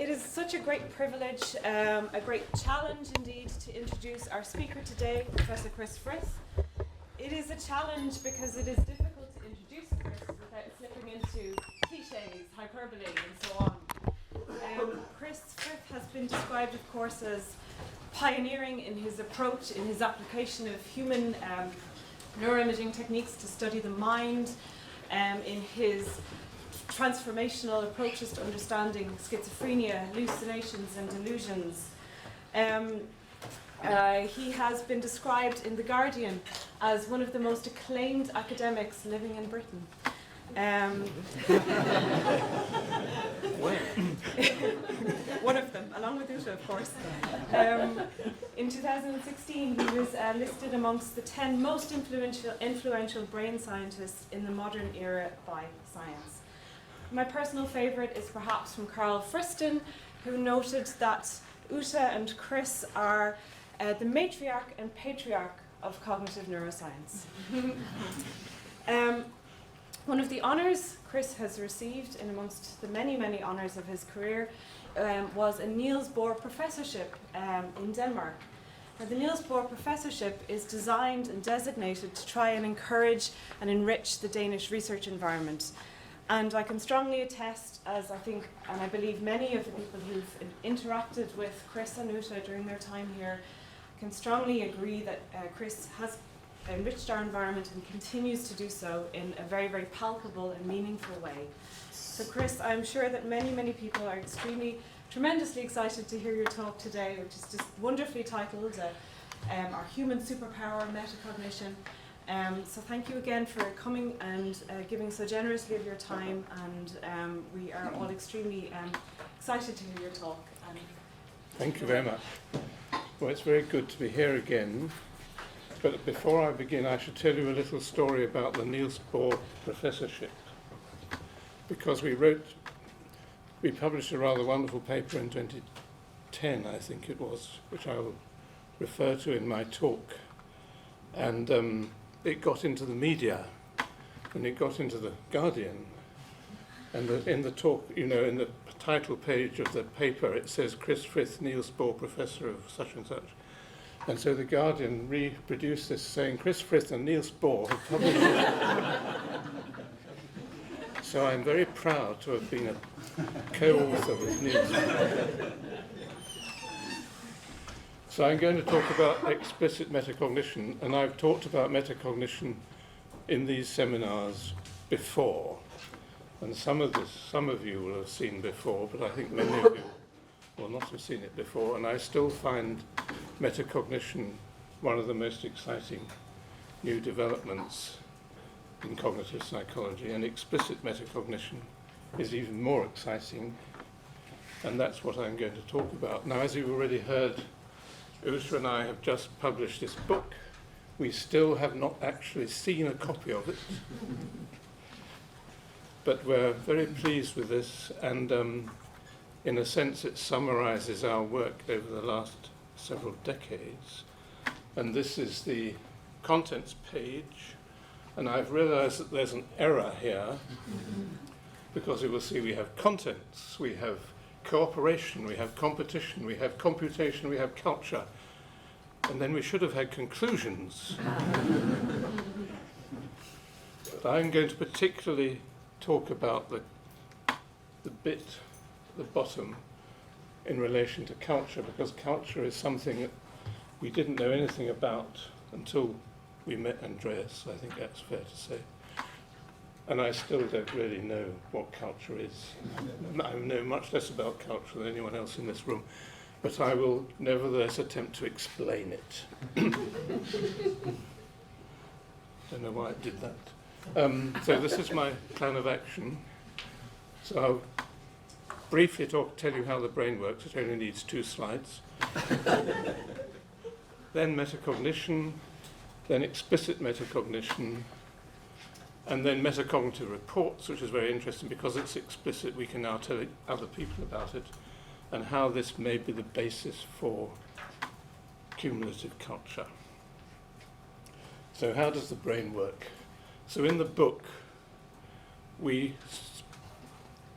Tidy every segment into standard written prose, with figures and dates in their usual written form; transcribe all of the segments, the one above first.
It is such a great privilege, a great challenge indeed, to introduce our speaker today, Professor Chris Frith. It is a challenge because it is difficult to introduce Chris without slipping into cliches, hyperbole, and so on. Chris Frith has been described, of course, as pioneering in his approach, in his application of human neuroimaging techniques to study the mind, in his transformational approaches to understanding schizophrenia, hallucinations and delusions. He has been described in The Guardian as one of the most acclaimed academics living in Britain. One of them, along with Uta, of course. In 2016, he was listed amongst the 10 most influential brain scientists in the modern era by Science. My personal favourite is perhaps from Carl Friston, who noted that Uta and Chris are the matriarch and patriarch of cognitive neuroscience. One of the honours Chris has received, in amongst the many, many honours of his career, was a Niels Bohr professorship in Denmark. Now, the Niels Bohr professorship is designed and designated to try and encourage and enrich the Danish research environment. And I can strongly attest, as I think, and I believe many of the people who've interacted with Chris and Uta during their time here, can strongly agree that Chris has enriched our environment and continues to do so in a very, very palpable and meaningful way. So Chris, I'm sure that many, many people are tremendously excited to hear your talk today, which is just wonderfully titled Our Human Superpower, Metacognition. So thank you again for coming and giving so generously of your time, and we are all extremely excited to hear your talk. Thank you very much. Well, it's very good to be here again. But before I begin, I should tell you a little story about the Niels Bohr professorship. Because we published a rather wonderful paper in 2010, I think it was, which I will refer to in my talk. And it got into the media, and it got into the Guardian. And in the talk, in the title page of the paper, it says Chris Frith, Niels Bohr Professor of such and such. And so the Guardian reproduced this, saying Chris Frith and Niels Bohr have published it. So I'm very proud to have been a co-author with Niels. So I'm going to talk about explicit metacognition, and I've talked about metacognition in these seminars before. And some of you will have seen before, but I think many of you will not have seen it before, and I still find metacognition one of the most exciting new developments in cognitive psychology, and explicit metacognition is even more exciting, and that's what I'm going to talk about. Now, as you've already heard, Uta and I have just published this book. We still have not actually seen a copy of it, but we're very pleased with this, and in a sense it summarizes our work over the last several decades. And this is the contents page, and I've realized that there's an error here, because you will see we have contents, we have cooperation, we have competition, we have computation, we have culture, and then we should have had conclusions. But I'm going to particularly talk about the bit at the bottom in relation to culture, because culture is something that we didn't know anything about until we met Andreas. I think that's fair to say. And I still don't really know what culture is. I know much less about culture than anyone else in this room, but I will nevertheless attempt to explain it. Don't know why I did that. So this is my plan of action. So I'll briefly tell you how the brain works. It only needs 2 slides. Then metacognition, then explicit metacognition, and then metacognitive reports, which is very interesting because it's explicit. We can now tell other people about it, and how this may be the basis for cumulative culture. So how does the brain work? So in the book, we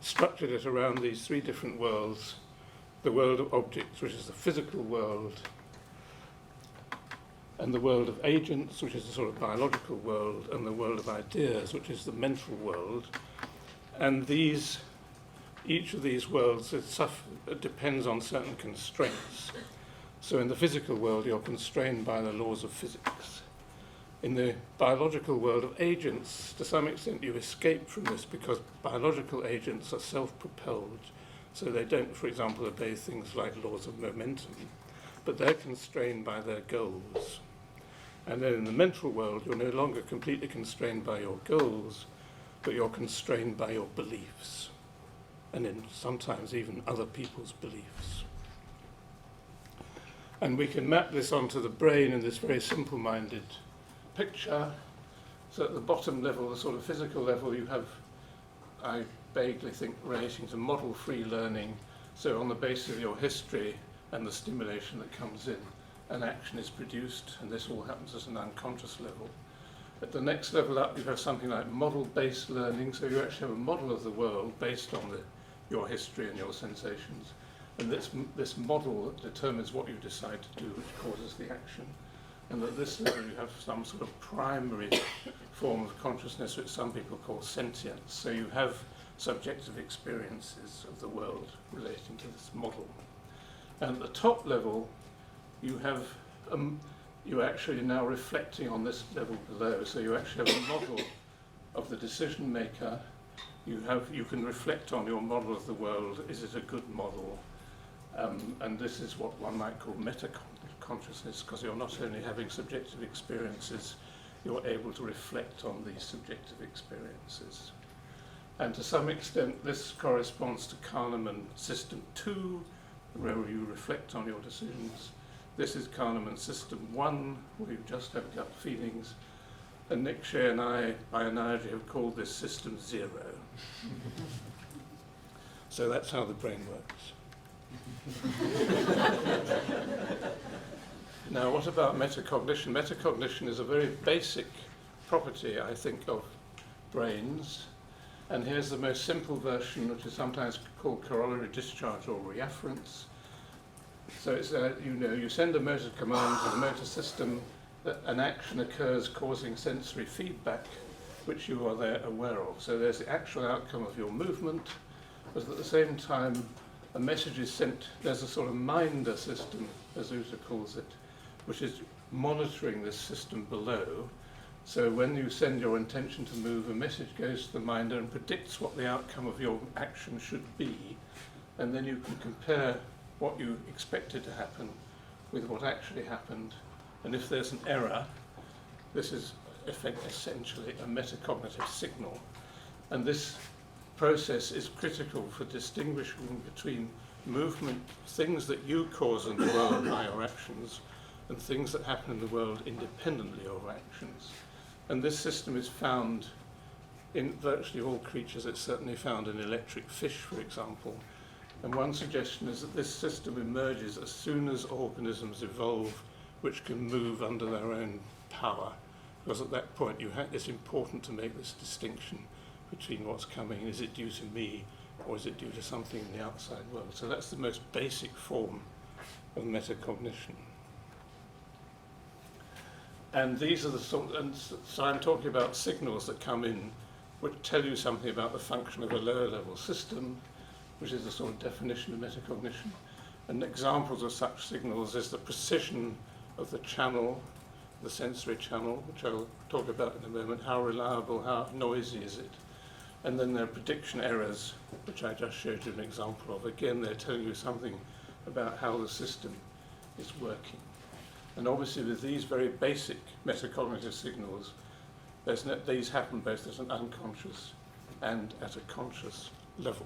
structured it around these 3 different worlds the world of objects, which is the physical world, and the world of agents, which is the sort of biological world, and the world of ideas, which is the mental world. And each of these worlds depends on certain constraints. So in the physical world, you're constrained by the laws of physics. In the biological world of agents, to some extent you escape from this because biological agents are self-propelled, so they don't, for example, obey things like laws of momentum, but they're constrained by their goals. And then in the mental world, you're no longer completely constrained by your goals, but you're constrained by your beliefs, and in sometimes even other people's beliefs. And we can map this onto the brain in this very simple-minded picture. So at the bottom level, the sort of physical level, you have, I vaguely think, relating to model-free learning. So on the basis of your history and the stimulation that comes in, an action is produced, and this all happens at an unconscious level. At the next level up, you have something like model-based learning, so you actually have a model of the world based on your history and your sensations. And this model determines what you decide to do, which causes the action. And at this level, you have some sort of primary form of consciousness, which some people call sentience. So you have subjective experiences of the world relating to this model. And at the top level, you have you're actually now reflecting on this level below. So you actually have a model of the decision maker. You can reflect on your model of the world. Is it a good model? And this is what one might call metacognition, because you're not only having subjective experiences, you're able to reflect on these subjective experiences. And to some extent, this corresponds to Kahneman System 2, where you reflect on your decisions. This is Kahneman System 1, where you just have gut feelings. And Nick Shea and I, by analogy, have called this System 0. So that's how the brain works. Now, what about metacognition? Metacognition is a very basic property, I think, of brains. And here's the most simple version, which is sometimes called corollary discharge or reafference. So it's, you send a motor command to the motor system, that an action occurs causing sensory feedback, which you are there aware of. So there's the actual outcome of your movement, but at the same time, a message is sent. There's a sort of minder system, as Uta calls it, which is monitoring this system below. So when you send your intention to move, a message goes to the minder and predicts what the outcome of your action should be, and then you can compare what you expected to happen with what actually happened. And if there's an error, this is essentially a metacognitive signal. And this process is critical for distinguishing between movement, things that you cause in the world by your actions, and things that happen in the world independently of actions. And this system is found in virtually all creatures. It's certainly found in electric fish, for example. And one suggestion is that this system emerges as soon as organisms evolve which can move under their own power, because at that point it's important to make this distinction between what's coming. Is it due to me, or is it due to something in the outside world? So that's the most basic form of metacognition. And these are the sort, and so I'm talking about signals that come in which tell you something about the function of a lower level system, which is a sort of definition of metacognition. And examples of such signals is the precision of the channel, the sensory channel, which I'll talk about in a moment. How reliable, how noisy is it? And then there are prediction errors, which I just showed you an example of. Again, they're telling you something about how the system is working. And obviously with these very basic metacognitive signals, these happen both at an unconscious and at a conscious level.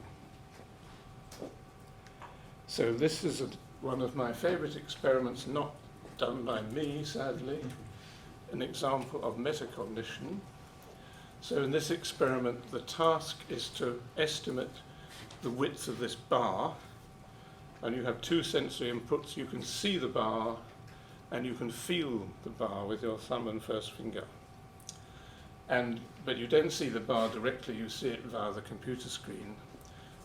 So this is one of my favorite experiments, not done by me, sadly, an example of metacognition. So in this experiment, the task is to estimate the width of this bar, and you have two sensory inputs. You can see the bar, and you can feel the bar with your thumb and first finger. But you don't see the bar directly, you see it via the computer screen.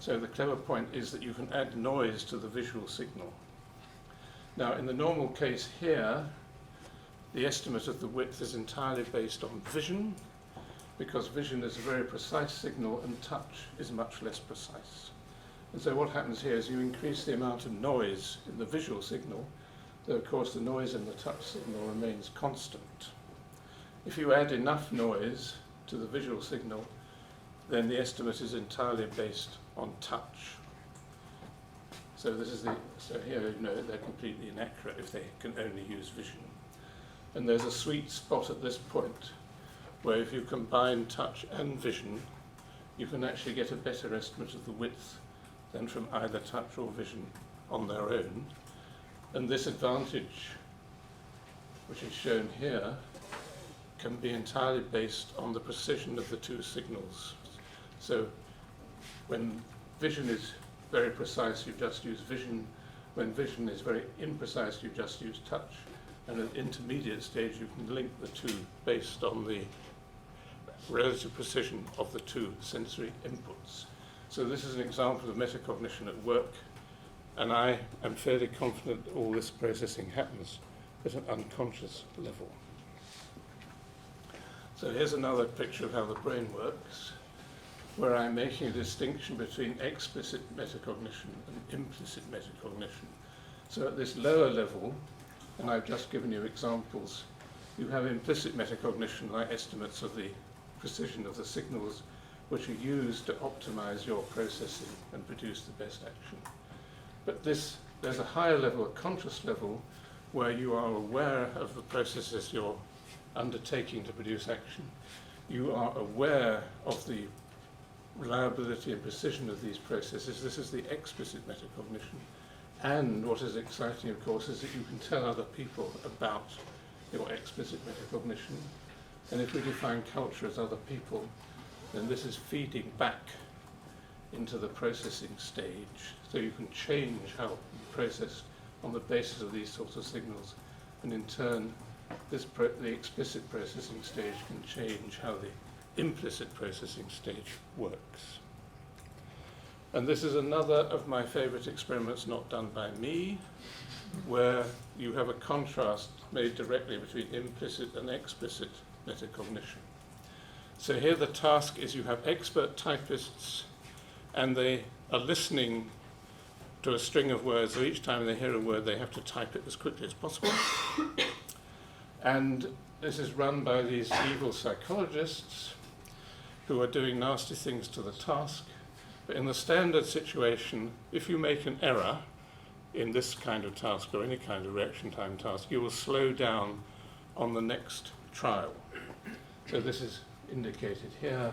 So the clever point is that you can add noise to the visual signal. Now, in the normal case here, the estimate of the width is entirely based on vision, because vision is a very precise signal and touch is much less precise. And so what happens here is you increase the amount of noise in the visual signal, though of course the noise in the touch signal remains constant. If you add enough noise to the visual signal, then the estimate is entirely based on touch. So here you know they're completely inaccurate if they can only use vision. And there's a sweet spot at this point where if you combine touch and vision, you can actually get a better estimate of the width than from either touch or vision on their own. And this advantage, which is shown here, can be entirely based on the precision of the two signals. So when vision is very precise, you just use vision. When vision is very imprecise, you just use touch. And at intermediate stage, you can link the two based on the relative precision of the two sensory inputs. So this is an example of metacognition at work, and I am fairly confident that all this processing happens at an unconscious level. So here's another picture of how the brain works, where I'm making a distinction between explicit metacognition and implicit metacognition. So at this lower level, and I've just given you examples, you have implicit metacognition, like estimates of the precision of the signals which are used to optimize your processing and produce the best action. But there's a higher level, a conscious level, where you are aware of the processes you're undertaking to produce action. You are aware of the reliability and precision of these processes. This is the explicit metacognition. And what is exciting, of course, is that you can tell other people about your explicit metacognition. And if we define culture as other people, then this is feeding back into the processing stage. So you can change how you process on the basis of these sorts of signals. And in turn, the explicit processing stage can change how the implicit processing stage works. And this is another of my favorite experiments not done by me, where you have a contrast made directly between implicit and explicit metacognition. So here the task is you have expert typists, and they are listening to a string of words, so each time they hear a word they have to type it as quickly as possible. And this is run by these evil psychologists who are doing nasty things to the task. But in the standard situation, if you make an error in this kind of task or any kind of reaction time task, you will slow down on the next trial. So this is indicated here.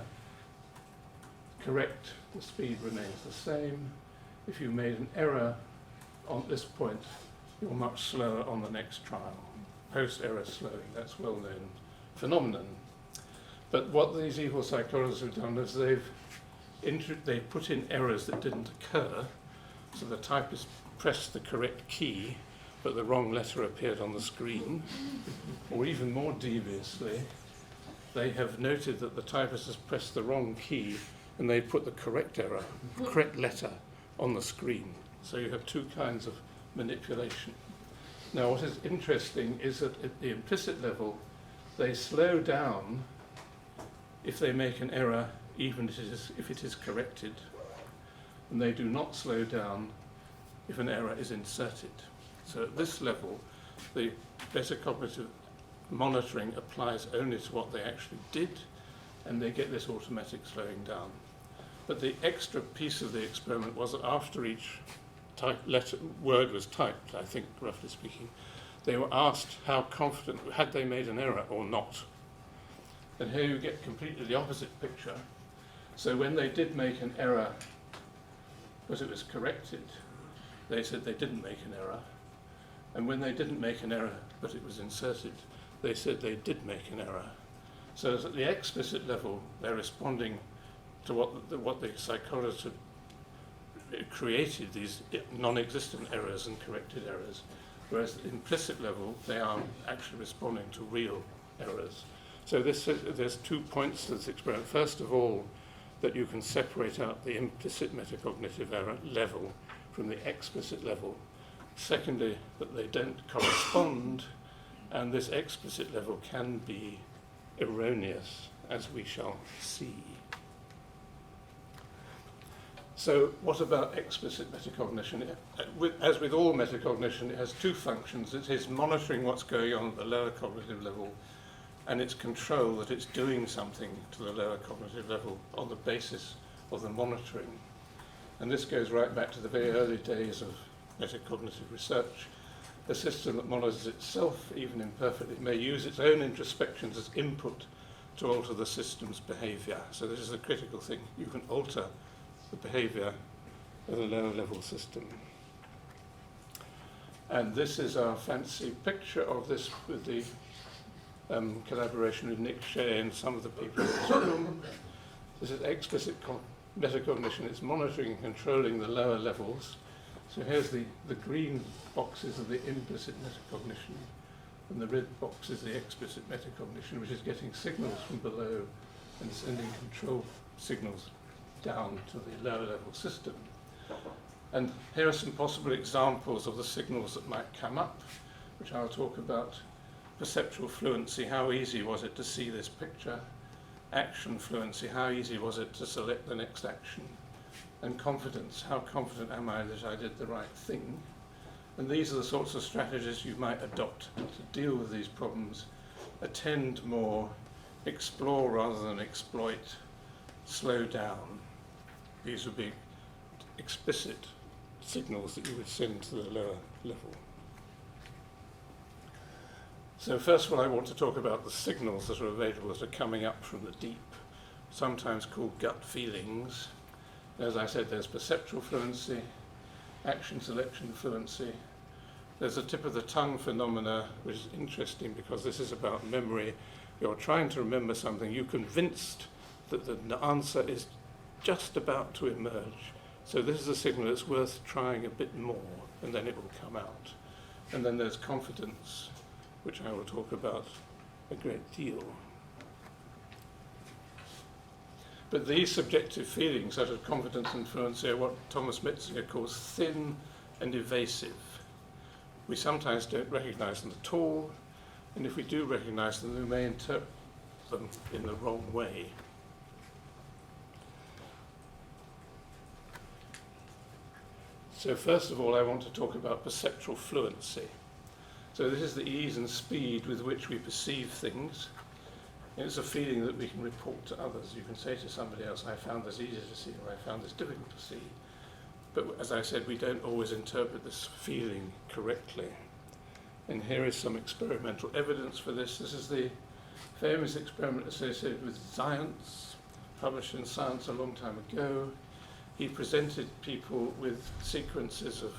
Correct, the speed remains the same. If you made an error on this point, you're much slower on the next trial. Post-error slowing, that's a well-known phenomenon. But what these evil psychologists have done is they've put in errors that didn't occur, so the typist pressed the correct key, but the wrong letter appeared on the screen. Or even more deviously, they have noted that the typist has pressed the wrong key, and they put the correct error, correct letter, on the screen. So you have two kinds of manipulation. Now, what is interesting is that at the implicit level, they slow down if they make an error, even if it is corrected, and they do not slow down if an error is inserted. So at this level, the metacognitive monitoring applies only to what they actually did, and they get this automatic slowing down. But the extra piece of the experiment was that after each word was typed, I think, roughly speaking, they were asked how confident, had they made an error or not. And here you get completely the opposite picture. So when they did make an error, but it was corrected, they said they didn't make an error. And when they didn't make an error, but it was inserted, they said they did make an error. So at the explicit level, they're responding to what the psychologists have created, these non-existent errors and corrected errors, whereas at the implicit level, they are actually responding to real errors. So there's 2 points to this experiment. First of all, that you can separate out the implicit metacognitive level from the explicit level. Secondly, that they don't correspond, and this explicit level can be erroneous, as we shall see. So what about explicit metacognition? As with all metacognition, it has two functions. It is monitoring what's going on at the lower cognitive level, and its control that it's doing something to the lower cognitive level on the basis of the monitoring. And this goes right back to the very early days of metacognitive research. A system that monitors itself, even imperfectly, may use its own introspections as input to alter the system's behaviour. So this is a critical thing. You can alter the behaviour of a lower level system. And this is our fancy picture of this with the collaboration with Nick Shea and some of the people in this room. This is explicit metacognition. It's monitoring and controlling the lower levels. So here's the green boxes of the implicit metacognition, and the red box is the explicit metacognition, which is getting signals from below and sending control signals down to the lower level system. And here are some possible examples of the signals that might come up, which I'll talk about. Perceptual fluency, how easy was it to see this picture? Action fluency, how easy was it to select the next action? And confidence, how confident am I that I did the right thing? And these are the sorts of strategies you might adopt to deal with these problems. Attend more, explore rather than exploit, slow down. These would be explicit signals that you would send to the lower level. So first of all, I want to talk about the signals that are available that are coming up from the deep, sometimes called gut feelings. As I said, there's perceptual fluency, action selection fluency. There's a tip of the tongue phenomena, which is interesting because this is about memory. You're trying to remember something. You're convinced that the answer is just about to emerge. So this is a signal that's worth trying a bit more, and then it will come out. And then there's confidence, which I will talk about a great deal. But these subjective feelings, such as confidence and fluency, are what Thomas Metzinger calls thin and evasive. We sometimes don't recognize them at all, and if we do recognize them, we may interpret them in the wrong way. So first of all, I want to talk about perceptual fluency. So this is the ease and speed with which we perceive things. It's a feeling that we can report to others. You can say to somebody else, I found this easy to see, or I found this difficult to see. But as I said, we don't always interpret this feeling correctly. And here is some experimental evidence for this. This is the famous experiment associated with science, published in Science a long time ago. He presented people with sequences of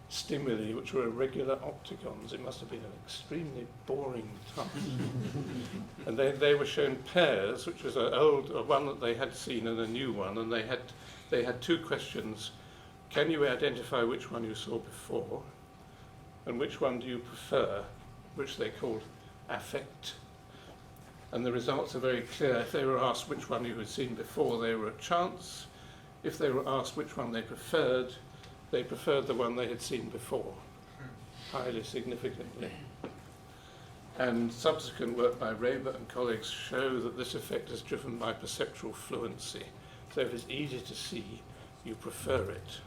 stimuli which were irregular octagons. It must have been an extremely boring task. And they were shown pairs, which was a one that they had seen and a new one, and they had two questions. Can you identify which one you saw before, and which one do you prefer, which they called affect? And the results are very clear. If they were asked which one you had seen before, they were a chance. If they were asked which one they preferred the one they had seen before, highly significantly. And subsequent work by Raber and colleagues show that this effect is driven by perceptual fluency. So if it's easy to see, you prefer it.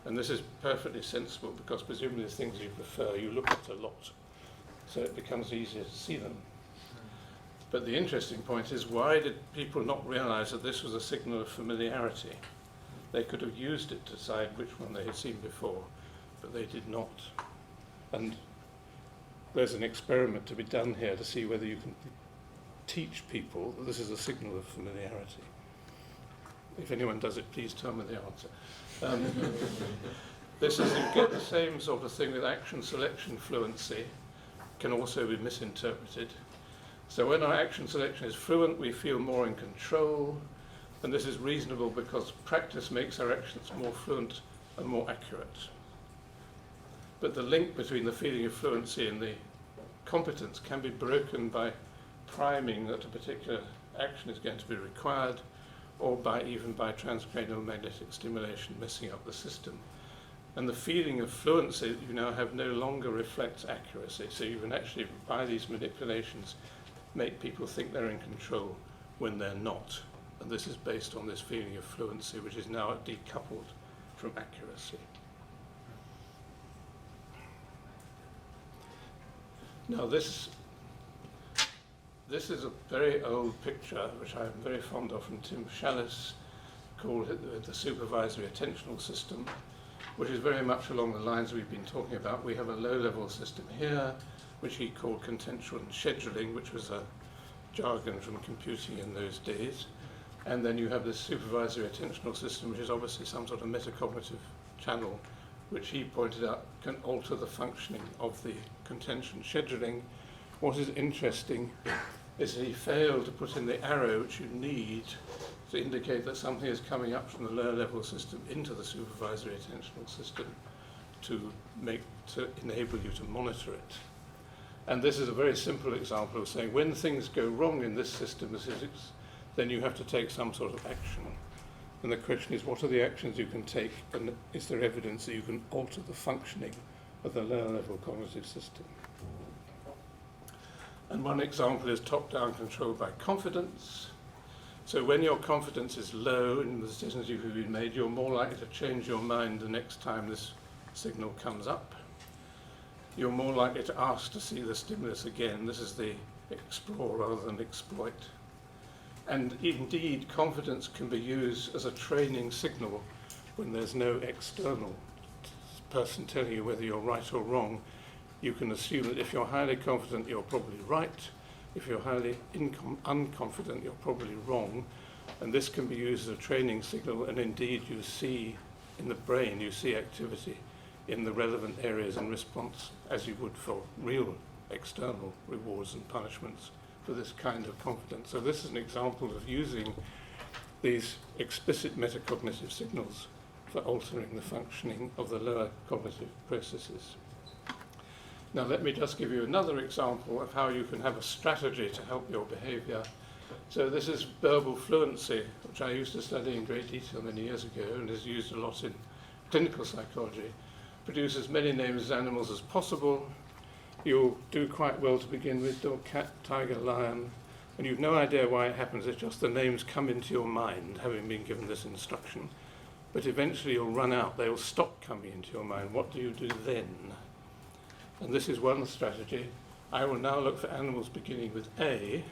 And this is perfectly sensible because presumably the things you prefer, you look at a lot. So it becomes easier to see them. But the interesting point is, why did people not realize that this was a signal of familiarity? They could have used it to decide which one they had seen before, but they did not. And there's an experiment to be done here to see whether you can teach people that this is a signal of familiarity. If anyone does it, please tell me the answer. This is, you get the same sort of thing with action selection fluency, can also be misinterpreted. So when our action selection is fluent, we feel more in control, and this is reasonable because practice makes our actions more fluent and more accurate. But the link between the feeling of fluency and the competence can be broken by priming at a particular action is going to be required, or even by transcranial magnetic stimulation messing up the system. And the feeling of fluency that you now have no longer reflects accuracy. So you can actually, by these manipulations, make people think they're in control when they're not. And this is based on this feeling of fluency, which is now decoupled from accuracy. Now this is a very old picture, which I'm very fond of, from Tim Challis, called it the supervisory attentional system, which is very much along the lines we've been talking about. We have a low-level system here, which he called contention scheduling, which was a jargon from computing in those days. And then you have this supervisory attentional system, which is obviously some sort of metacognitive channel, which he pointed out can alter the functioning of the contention scheduling. What is interesting is he failed to put in the arrow which you need to indicate that something is coming up from the lower level system into the supervisory attentional system to enable you to monitor it. And this is a very simple example of saying when things go wrong in this system of physics, then you have to take some sort of action. And the question is, what are the actions you can take, and is there evidence that you can alter the functioning of the lower level cognitive system? And one example is top-down control by confidence. So when your confidence is low in the decisions you've been made, you're more likely to change your mind the next time this signal comes up. You're more likely to ask to see the stimulus again. This is the explore rather than exploit. And indeed, confidence can be used as a training signal when there's no external person telling you whether you're right or wrong. You can assume that if you're highly confident, you're probably right. If you're highly unconfident, you're probably wrong. And this can be used as a training signal, and indeed you see in the brain, you see activity in the relevant areas in response, as you would for real external rewards and punishments for this kind of confidence. So this is an example of using these explicit metacognitive signals for altering the functioning of the lower cognitive processes. Now let me just give you another example of how you can have a strategy to help your behavior. So this is verbal fluency, which I used to study in great detail many years ago and is used a lot in clinical psychology. Produce as many names as animals as possible. You'll do quite well to begin with: dog, cat, tiger, lion, and you've no idea why it happens. It's just the names come into your mind, having been given this instruction. But eventually you'll run out. They'll stop coming into your mind. What do you do then? And this is one strategy. I will now look for animals beginning with A,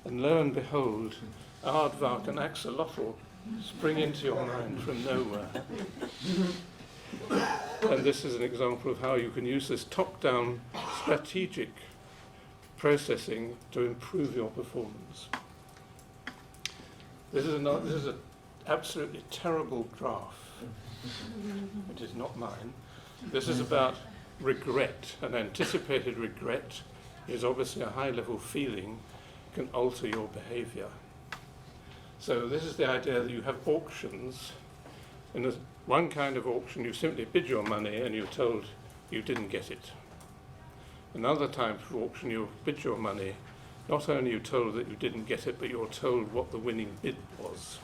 and lo and behold, aardvark and axolotl spring into your mind from nowhere. And this is an example of how you can use this top-down strategic processing to improve your performance. This is an absolutely terrible graph. It is not mine. This is about regret. An anticipated regret is obviously a high-level feeling, can alter your behavior. So this is the idea that you have auctions. In one kind of auction, you simply bid your money and you're told you didn't get it. Another type of auction, you bid your money, not only are you told that you didn't get it, but you're told what the winning bid was.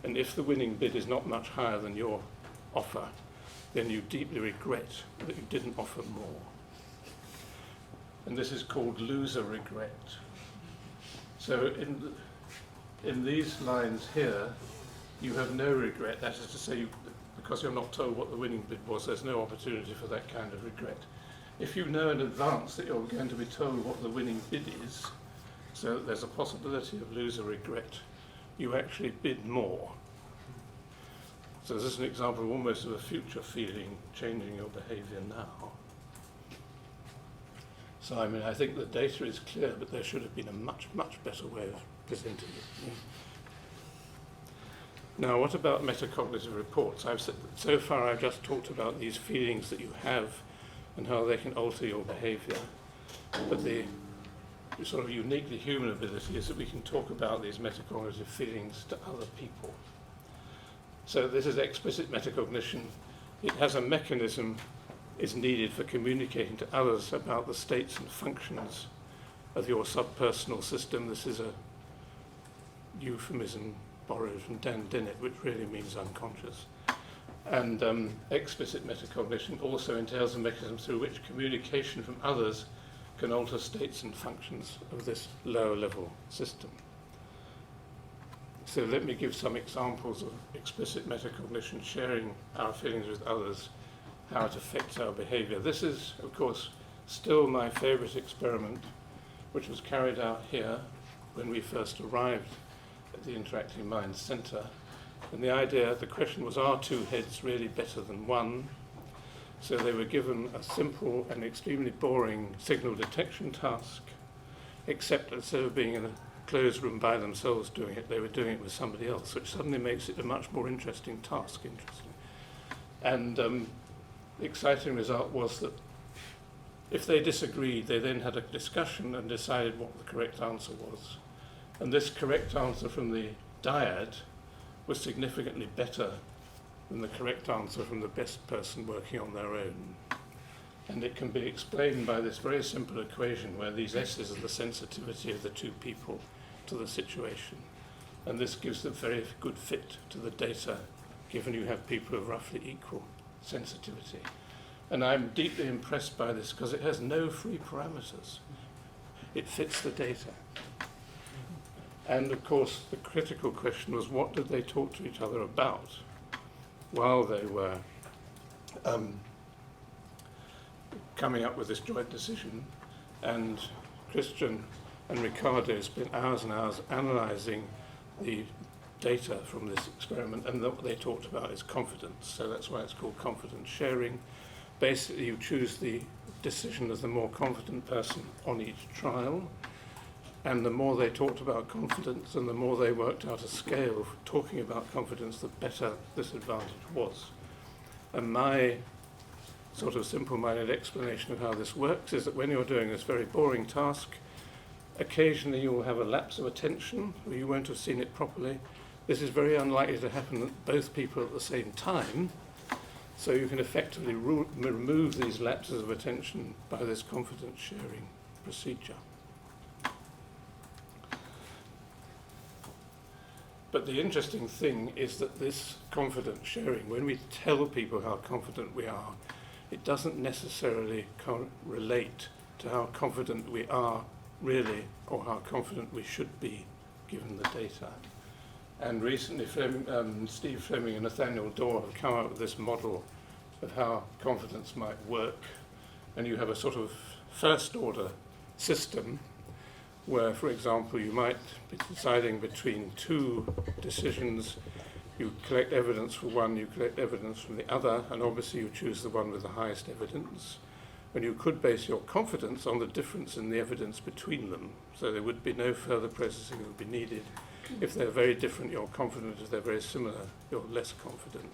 And if the winning bid is not much higher than your offer, then you deeply regret that you didn't offer more. And this is called loser regret. So in these lines here, you have no regret. That is to say, because you're not told what the winning bid was, there's no opportunity for that kind of regret. If you know in advance that you're going to be told what the winning bid is, so that there's a possibility of loser regret, you actually bid more. So this is an example almost of a future feeling changing your behavior now. So I mean, I think the data is clear, but there should have been a much, much better way of presenting it. Now, what about metacognitive reports? So far I've just talked about these feelings that you have and how they can alter your behavior. But the sort of uniquely human ability is that we can talk about these metacognitive feelings to other people. So this is explicit metacognition. It has a mechanism is needed for communicating to others about the states and functions of your subpersonal system. This is euphemism borrowed from Dan Dennett, which really means unconscious. And explicit metacognition also entails a mechanism through which communication from others can alter states and functions of this lower level system. So let me give some examples of explicit metacognition, sharing our feelings with others, how it affects our behavior. This is, of course, still my favorite experiment, which was carried out here when we first arrived at the Interacting Mind Centre. And the question was, are two heads really better than one? So they were given a simple and extremely boring signal detection task, except instead of being in a closed room by themselves doing it, they were doing it with somebody else, which suddenly makes it a much more interesting task. And the exciting result was that if they disagreed, they then had a discussion and decided what the correct answer was. And this correct answer from the dyad was significantly better than the correct answer from the best person working on their own. And it can be explained by this very simple equation where these S's are the sensitivity of the two people to the situation. And this gives a very good fit to the data, given you have people of roughly equal sensitivity. And I'm deeply impressed by this because it has no free parameters. It fits the data. And of course, the critical question was, what did they talk to each other about while they were coming up with this joint decision? And Christian and Ricardo spent hours and hours analysing the data from this experiment, and what they talked about is confidence. So that's why it's called confidence sharing. Basically, you choose the decision of the more confident person on each trial, and the more they talked about confidence and the more they worked out a scale for talking about confidence, the better this advantage was. And my sort of simple-minded explanation of how this works is that when you're doing this very boring task, occasionally you will have a lapse of attention, or you won't have seen it properly. This is very unlikely to happen at both people at the same time, so you can effectively remove these lapses of attention by this confidence sharing procedure. But the interesting thing is that this confidence sharing, when we tell people how confident we are, it doesn't necessarily relate to how confident we are really, or how confident we should be given the data. And recently Steve Fleming and Nathaniel Dorr have come up with this model of how confidence might work. And you have a sort of first order system where, for example, you might be deciding between two decisions. You collect evidence for one, you collect evidence from the other, and obviously you choose the one with the highest evidence. And you could base your confidence on the difference in the evidence between them. So there would be no further processing that would be needed. If they're very different, you're confident. If they're very similar, you're less confident.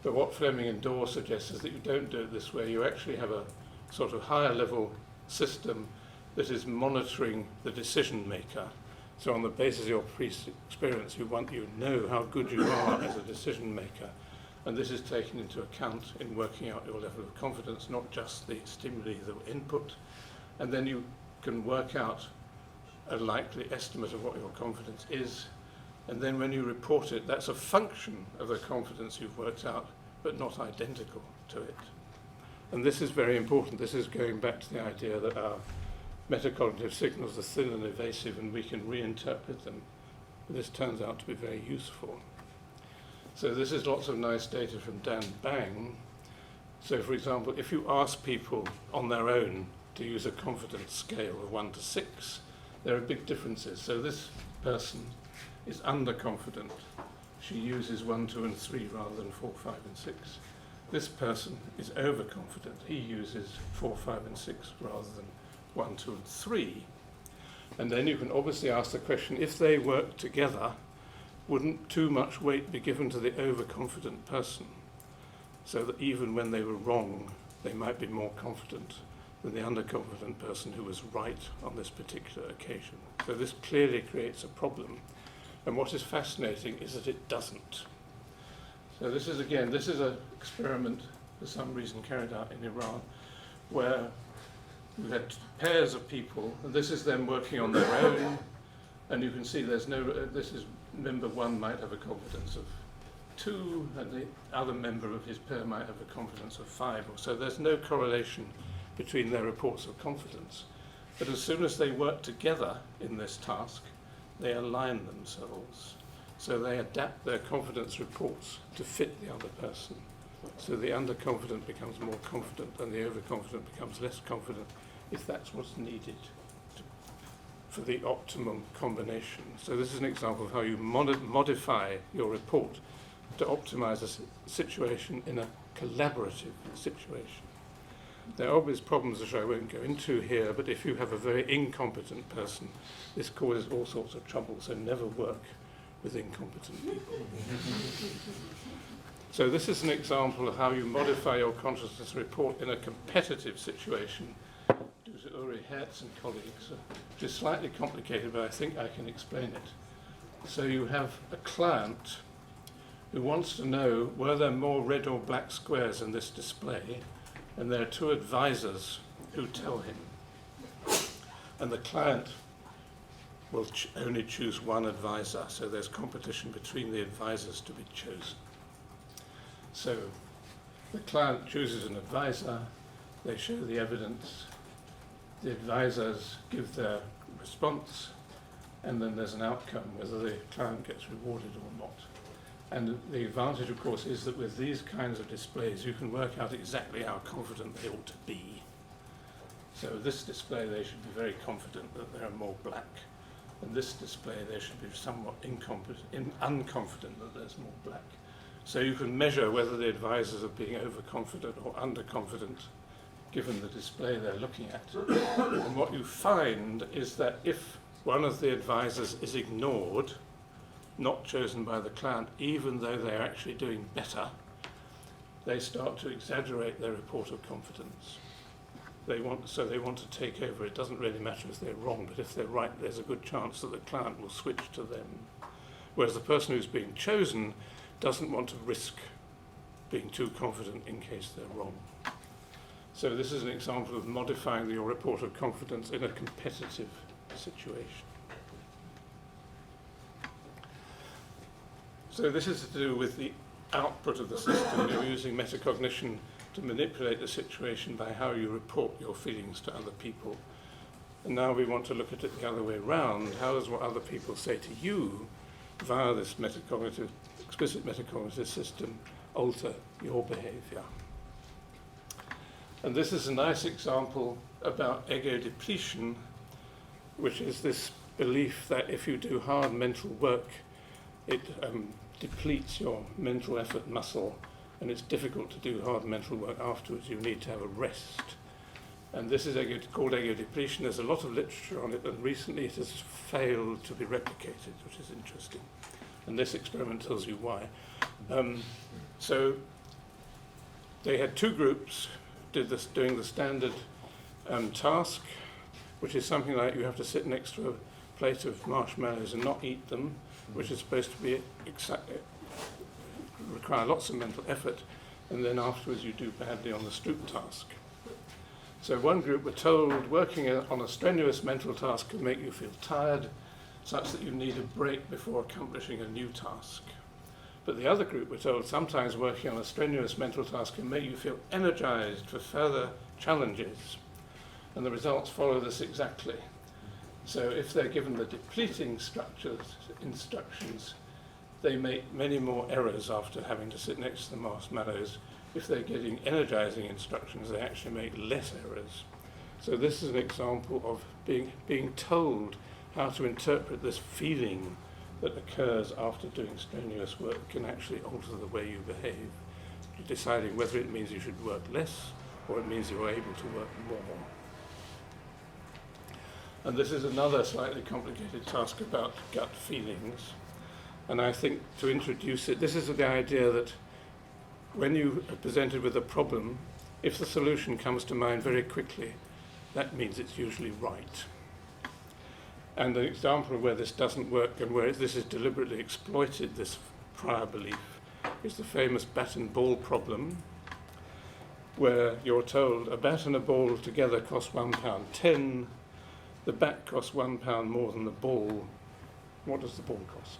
But what Fleming and Dorr suggest is that you don't do it this way. You actually have a sort of higher level system that is monitoring the decision maker. So on the basis of your experience, you know how good you are as a decision maker. And this is taken into account in working out your level of confidence, not just the stimuli that were input. And then you can work out a likely estimate of what your confidence is. And then when you report it, that's a function of the confidence you've worked out, but not identical to it. And this is very important. This is going back to the idea that our metacognitive signals are thin and evasive and we can reinterpret them. This turns out to be very useful. So this is lots of nice data from Dan Bang. So for example, if you ask people on their own to use a confidence scale of 1 to 6, there are big differences. So this person is underconfident. She uses 1, 2, and 3 rather than 4, 5, and 6. This person is overconfident. He uses 4, 5, and 6 rather than 1, 2, and 3. And then you can obviously ask the question, if they work together, wouldn't too much weight be given to the overconfident person, so that even when they were wrong, they might be more confident than the underconfident person who was right on this particular occasion. So this clearly creates a problem. And what is fascinating is that it doesn't. So this is an experiment for some reason carried out in Iran, where we had pairs of people, and this is them working on their own, And you can see there's no, this is, member 1 might have a confidence of 2, and the other member of his pair might have a confidence of 5 or so. There's no correlation between their reports of confidence. But as soon as they work together in this task, they align themselves. So they adapt their confidence reports to fit the other person. So the underconfident becomes more confident and the overconfident becomes less confident, if that's what's needed for the optimum combination. So this is an example of how you modify your report to optimize a situation in a collaborative situation. There are obvious problems which I won't go into here, but if you have a very incompetent person, this causes all sorts of trouble, so never work with incompetent people. So this is an example of how you modify your consciousness report in a competitive situation, due to Uri Hertz and colleagues, which is slightly complicated, but I think I can explain it. So you have a client who wants to know, were there more red or black squares in this display? And there are 2 advisors who tell him. And the client will only choose one advisor, so there's competition between the advisors to be chosen. So the client chooses an advisor, they show the evidence, the advisors give their response, and then there's an outcome, whether the client gets rewarded or not. And the advantage, of course, is that with these kinds of displays, you can work out exactly how confident they ought to be. So this display, they should be very confident that there are more black. And this display, they should be somewhat unconfident that there's more black. So you can measure whether the advisors are being overconfident or underconfident, given the display they're looking at. And what you find is that if one of the advisors is ignored, not chosen by the client, even though they're actually doing better, they start to exaggerate their report of confidence. They want to take over. It doesn't really matter if they're wrong, but if they're right, there's a good chance that the client will switch to them. Whereas the person who's being chosen doesn't want to risk being too confident in case they're wrong. So this is an example of modifying your report of confidence in a competitive situation. So this is to do with the output of the system. You're using metacognition to manipulate the situation by how you report your feelings to other people. And now we want to look at it the other way around. How does what other people say to you via this metacognitive, explicit metacognitive system alter your behavior? And this is a nice example about ego depletion, which is this belief that if you do hard mental work, it depletes your mental effort muscle, and it's difficult to do hard mental work afterwards. You need to have a rest. And this is called ego depletion. There's a lot of literature on it, and recently it has failed to be replicated, which is interesting. And this experiment tells you why. So they had 2 groups doing the standard task, which is something like you have to sit next to a plate of marshmallows and not eat them, which is supposed to be require lots of mental effort, and then afterwards you do badly on the Stroop task. So one group were told working on a strenuous mental task can make you feel tired, such that you need a break before accomplishing a new task. But the other group were told sometimes working on a strenuous mental task can make you feel energized for further challenges. And the results follow this exactly. So if they're given the depleting instructions, they make many more errors after having to sit next to the marshmallows. If they're getting energizing instructions, they actually make less errors. So this is an example of being told how to interpret this feeling that occurs after doing strenuous work can actually alter the way you behave, deciding whether it means you should work less or it means you're able to work more. And this is another slightly complicated task about gut feelings. And I think to introduce it, this is the idea that when you are presented with a problem, if the solution comes to mind very quickly, that means it's usually right. And an example of where this doesn't work and where this is deliberately exploited, this prior belief, is the famous bat and ball problem, where you're told a bat and a ball together cost £1.10, the bat costs £1 more than the ball, What does the ball cost?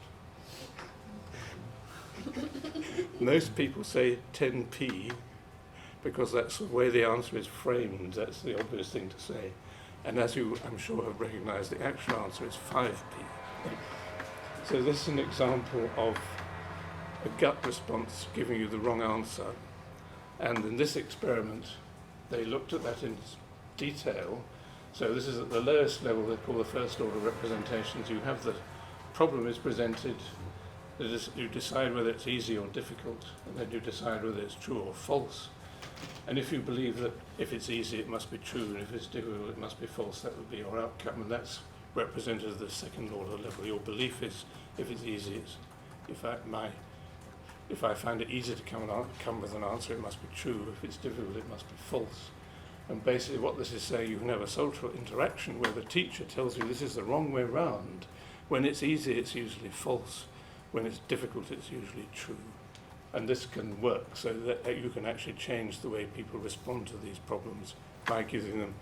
Most people say 10p because that's the way the answer is framed. That's the obvious thing to say. And as you, I'm sure, have recognised, the actual answer is 5p. So this is an example of a gut response giving you the wrong answer. And in this experiment, they looked at that in detail. So this is at the lowest level, they call the first order representations. You have the problem is presented, you decide whether it's easy or difficult, and then you decide whether it's true or false. And if you believe that if it's easy, it must be true, and if it's difficult, it must be false, that would be your outcome. And that's represented at the second order level. Your belief is, if it's easy, it's, if I find it easy to come with an answer, it must be true. If it's difficult, it must be false. And basically what this is saying, you can have a social interaction where the teacher tells you this is the wrong way round. When it's easy, it's usually false. When it's difficult, it's usually true. And this can work so that you can actually change the way people respond to these problems by giving them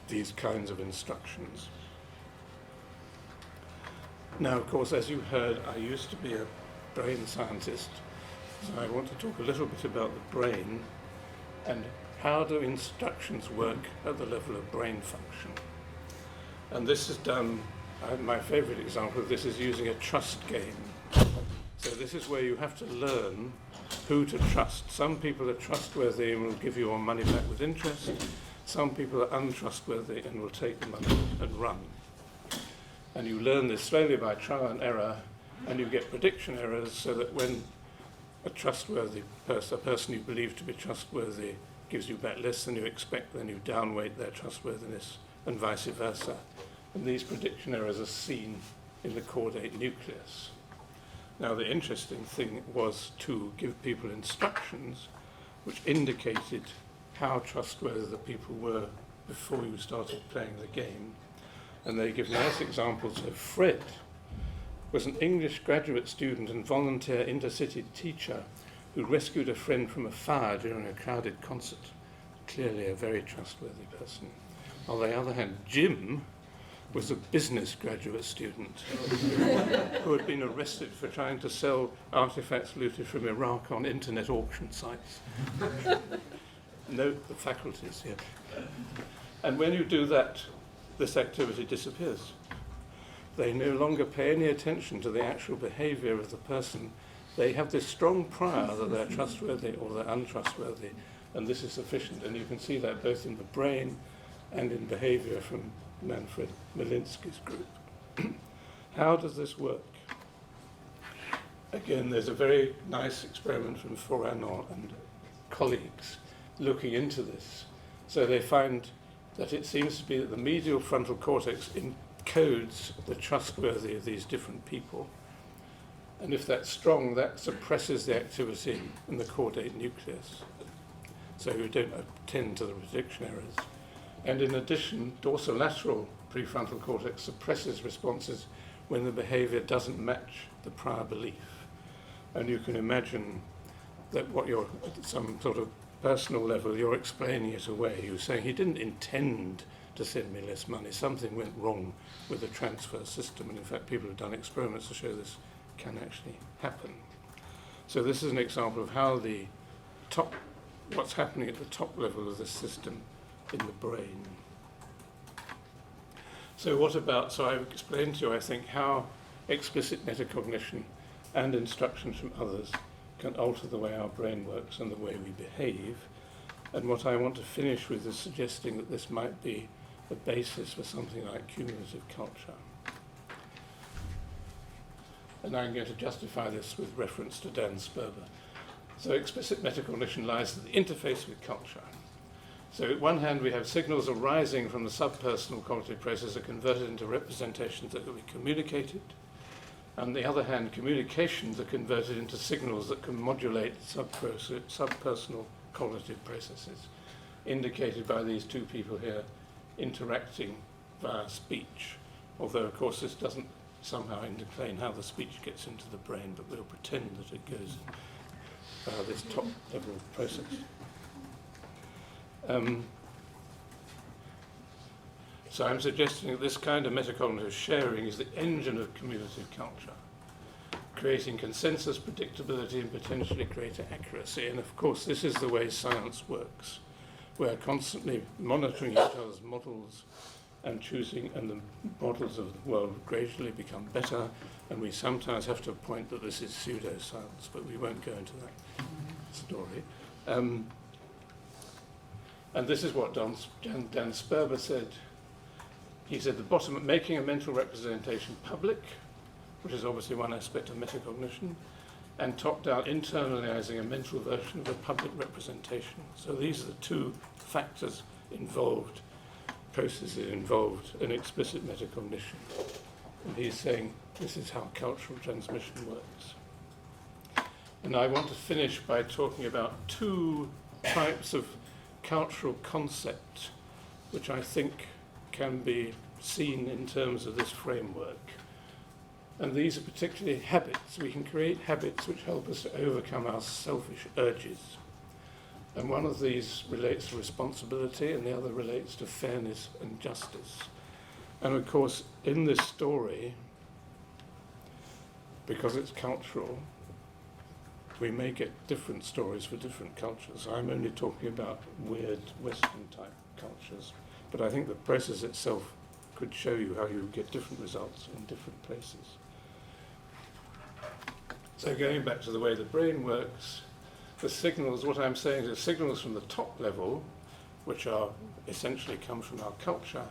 these kinds of instructions. Now, of course, as you heard, I used to be a brain scientist, so I want to talk a little bit about the brain and how do instructions work at the level of brain function. And this is done, my favourite example of this is using a trust game. So this is where you have to learn who to trust. Some people are trustworthy and will give you your money back with interest. Some people are untrustworthy and will take the money and run. And you learn this slowly by trial and error, and you get prediction errors so that when a trustworthy person, a person you believe to be trustworthy, gives you back less than you expect, then you downweight their trustworthiness, and vice versa. And these prediction errors are seen in the caudate nucleus. Now, the interesting thing was to give people instructions which indicated how trustworthy the people were before you started playing the game. And they give nice examples. So Frith was an English graduate student and volunteer intercity teacher who rescued a friend from a fire during a crowded concert. Clearly a very trustworthy person. On the other hand, Jim was a business graduate student who had been arrested for trying to sell artifacts looted from Iraq on internet auction sites. Note the faculties here. And when you do that, this activity disappears. They no longer pay any attention to the actual behaviour of the person. They have this strong prior that they're trustworthy or they're untrustworthy, and this is sufficient. And you can see that both in the brain and in behaviour from Manfred Milinski's group. How does this work? Again, there's a very nice experiment from Foranon and colleagues looking into this. So they find that it seems to be that the medial frontal cortex encodes the trustworthy of these different people. And if that's strong, that suppresses the activity in the caudate nucleus. So you don't attend to the prediction errors. And in addition, dorsolateral prefrontal cortex suppresses responses when the behaviour doesn't match the prior belief. And you can imagine that what you're, at some sort of personal level, you're explaining it away. You're saying, he didn't intend to send me less money. Something went wrong with the transfer system. And in fact, people have done experiments to show this can actually happen. So this is an example of how the top, what's happening at the top level of the system in the brain. So what about, so I've explained to you, I think, how explicit metacognition and instructions from others can alter the way our brain works and the way we behave. And what I want to finish with is suggesting that this might be the basis for something like cumulative culture. And I'm going to justify this with reference to Dan Sperber. So explicit metacognition lies at the interface with culture. So at one hand, we have signals arising from the subpersonal cognitive process are converted into representations that will be communicated. On the other hand, communications are converted into signals that can modulate subpersonal cognitive processes, indicated by these two people here interacting via speech. Although, of course, this doesn't somehow explain how the speech gets into the brain, but we'll pretend that it goes via this top-level process. So I'm suggesting that this kind of metacognitive sharing is the engine of cumulative culture, creating consensus, predictability, and potentially greater accuracy. And of course, this is the way science works. We're constantly monitoring each other's models and choosing, and the models of the world gradually become better, and we sometimes have to point that this is pseudoscience, but we won't go into that story. And this is what Dan Sperber said. He said the bottom, making a mental representation public, which is obviously one aspect of metacognition, and top-down internalizing a mental version of a public representation. So these are the two factors involved, processes involved in explicit metacognition. And he's saying this is how cultural transmission works. And I want to finish by talking about two types of cultural concept which I think can be seen in terms of this framework. And these are particularly habits. We can create habits which help us to overcome our selfish urges. And one of these relates to responsibility, and the other relates to fairness and justice. And of course, in this story, because it's cultural, we may get different stories for different cultures. I'm only talking about weird Western type cultures, but I think the process itself could show you how you get different results in different places. So going back to the way the brain works, the signals, what I'm saying is the signals from the top level, which are essentially come from our culture,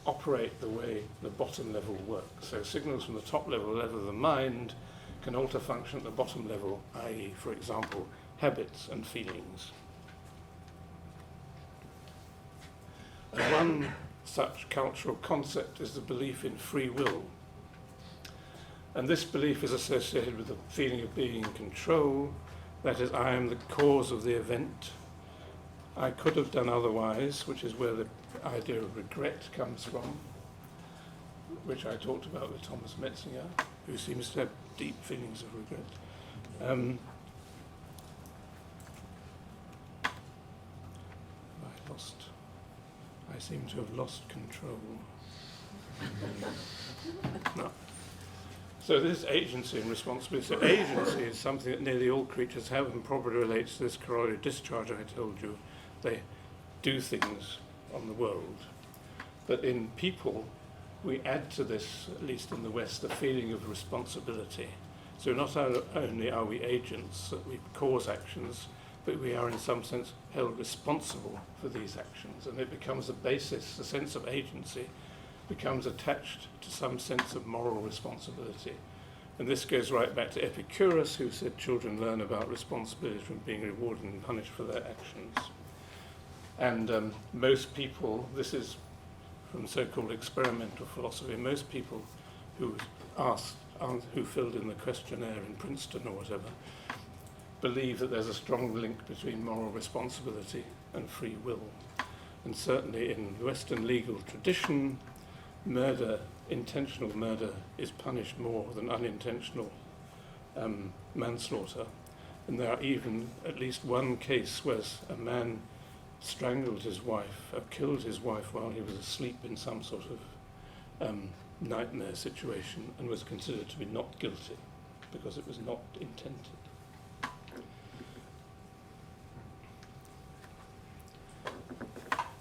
operate the way the bottom level works. So signals from the top level of the mind can alter function at the bottom level, i.e., for example, habits and feelings. And one such cultural concept is the belief in free will. And this belief is associated with the feeling of being in control, that is, I am the cause of the event. I could have done otherwise, which is where the idea of regret comes from, which I talked about with Thomas Metzinger, who seems to have deep feelings of regret. I seem to have lost control. No. So this is agency and responsibility. So agency is something that nearly all creatures have, and probably relates to this corollary discharge I told you. They do things on the world. But in people, we add to this, at least in the West, the feeling of responsibility. So not only are we agents, that we cause actions, but we are in some sense held responsible for these actions. And it becomes a basis, the sense of agency becomes attached to some sense of moral responsibility. And this goes right back to Epicurus, who said children learn about responsibility from being rewarded and punished for their actions. And most people, this is from so-called experimental philosophy, most people who filled in the questionnaire in Princeton or whatever, believe that there's a strong link between moral responsibility and free will. And certainly in Western legal tradition, murder, intentional murder, is punished more than unintentional manslaughter. And there are even at least one case where a man strangled his wife, or killed his wife while he was asleep in some sort of nightmare situation, and was considered to be not guilty because it was not intended.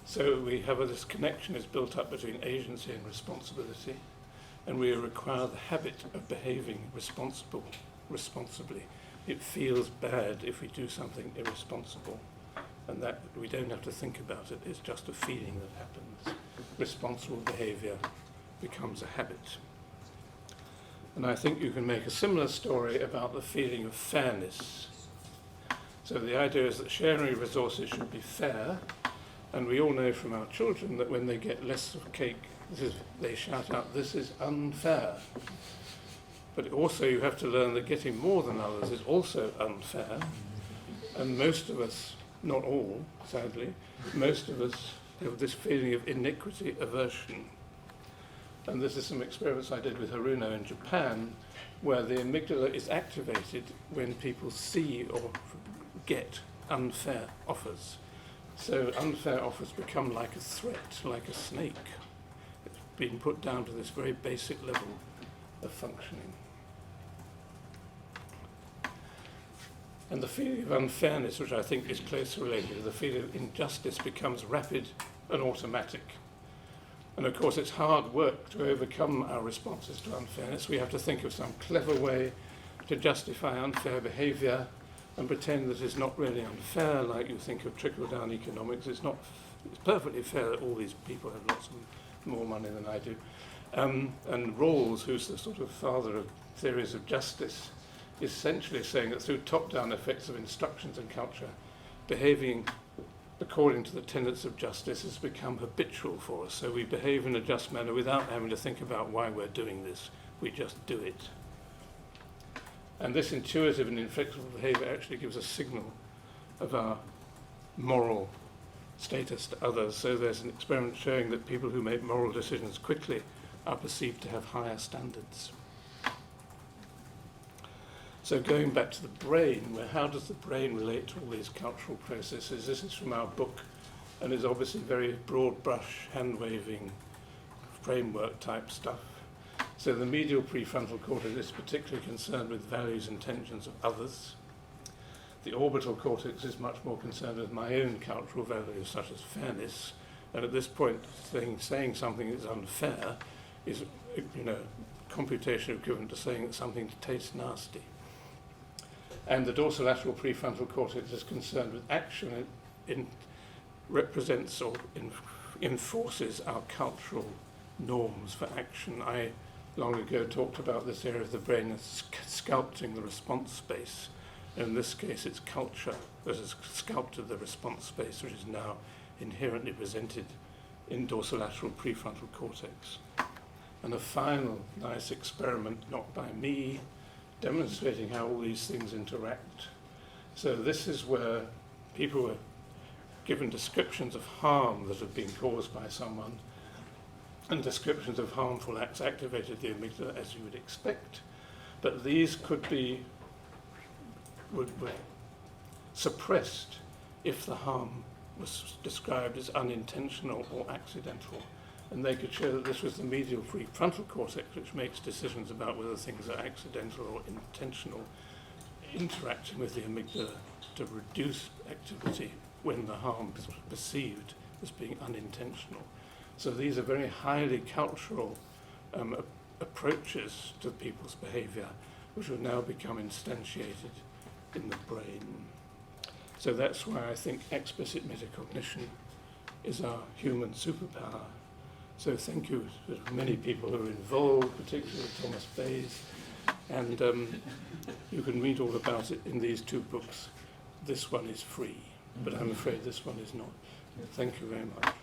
So we have this connection is built up between agency and responsibility, and we require the habit of behaving responsibly. It feels bad if we do something irresponsible, and that we don't have to think about it. It's just a feeling that happens. Responsible behavior becomes a habit. And I think you can make a similar story about the feeling of fairness. So the idea is that sharing resources should be fair. And we all know from our children that when they get less of cake, they shout out, "This is unfair." But also you have to learn that getting more than others is also unfair. And most of us, not all, sadly, most of us have this feeling of iniquity aversion. And this is some experiments I did with Haruno in Japan, where the amygdala is activated when people see or get unfair offers. So unfair offers become like a threat, like a snake. been put down to this very basic level of functioning. And the feeling of unfairness, which I think is closely related to the feeling of injustice, becomes rapid and automatic. And of course it's hard work to overcome our responses to unfairness. We have to think of some clever way to justify unfair behaviour and pretend that it's not really unfair, like you think of trickle-down economics. It's perfectly fair that all these people have lots more money than I do. And Rawls, who's the sort of father of theories of justice, is essentially saying that through top-down effects of instructions and culture, behaving according to the tenets of justice has become habitual for us. So we behave in a just manner without having to think about why we're doing this. We just do it. And this intuitive and inflexible behaviour actually gives a signal of our moral status to others. So there's an experiment showing that people who make moral decisions quickly are perceived to have higher standards. So going back to the brain, how does the brain relate to all these cultural processes? This is from our book, and is obviously very broad brush, hand-waving, framework type stuff. So the medial prefrontal cortex is particularly concerned with values and intentions of others. The orbital cortex is much more concerned with my own cultural values, such as fairness. And at this point, saying something is unfair is, computation equivalent to saying that something tastes nasty. And the dorsolateral prefrontal cortex is concerned with action. It represents or enforces our cultural norms for action. I long ago talked about this area of the brain as sculpting the response space. In this case, it's culture that has sculpted the response space, which is now inherently presented in dorsolateral prefrontal cortex. And a final nice experiment, not by me, demonstrating how all these things interact. So this is where people were given descriptions of harm that had been caused by someone, and descriptions of harmful acts activated the amygdala, as you would expect. But these could be were suppressed if the harm was described as unintentional or accidental. And they could show that this was the medial prefrontal cortex, which makes decisions about whether things are accidental or intentional, interacting with the amygdala to reduce activity when the harm is perceived as being unintentional. So these are very highly cultural approaches to people's behaviour, which have now become instantiated in the brain. So that's why I think explicit metacognition is our human superpower. So thank you to many people who are involved, particularly Thomas Bayes, and you can read all about it in these two books. This one is free, but I'm afraid this one is not. Thank you very much.